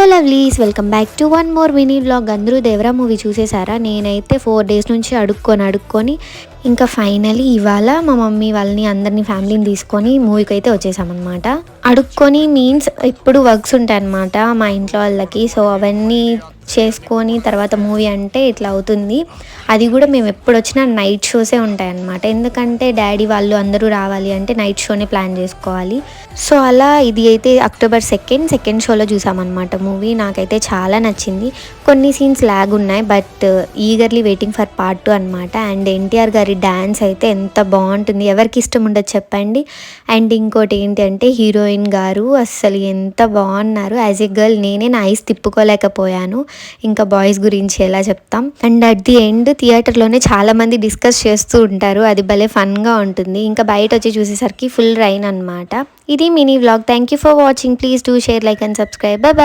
Hello lovelies, welcome back to one more mini vlog. అందరూ Devara movie చూసేసారా? నేనైతే 4 days నుంచి అడుక్కొని ఇంకా ఫైనలీ ఇవాళ మా మమ్మీ వాళ్ళని అందరినీ ఫ్యామిలీని తీసుకొని మూవీకి అయితే వచ్చేసామన్నమాట. అడుక్కొని మీన్స్ ఎప్పుడు వర్క్స్ ఉంటాయన్నమాట మా ఇంట్లో వాళ్ళకి. సో అవన్నీ చేసుకొని తర్వాత మూవీ అంటే ఇట్లా అవుతుంది. అది కూడా మేము ఎప్పుడు వచ్చినా నైట్ షోసే ఉంటాయన్నమాట. ఎందుకంటే డాడీ వాళ్ళు అందరూ రావాలి అంటే నైట్ షోనే ప్లాన్ చేసుకోవాలి. సో అలా ఇది అయితే అక్టోబర్ సెకండ్ షోలో చూసామన్నమాట మూవీ. నాకైతే చాలా నచ్చింది. కొన్ని సీన్స్ లాగ్ ఉన్నాయి, but eagerly waiting for part 2 అనమాట. అండ్ ఎన్టీఆర్ గారి డ్యాన్స్ అయితే ఎంత బాగుంటుంది, ఎవరికి ఇష్టం ఉండదు చెప్పండి. అండ్ ఇంకోటి ఏంటి అంటే హీరోయిన్ గారు అస్సలు ఎంత బాగున్నారు. యాజ్ ఎ గర్ల్ నేనే నా ఐస్ తిప్పుకోలేకపోయాను, ఇంకా బాయ్స్ గురించి ఎలా చెప్తాం. అండ్ అట్ ది ఎండ్ థియేటర్లోనే చాలా మంది డిస్కస్ చేస్తూ ఉంటారు, అది భలే ఫన్గా ఉంటుంది. ఇంకా బయట వచ్చి చూసేసరికి ఫుల్ రైన్ అనమాట. ఇది mini vlog. Thank you for watching. Please do share, like and subscribe. By by.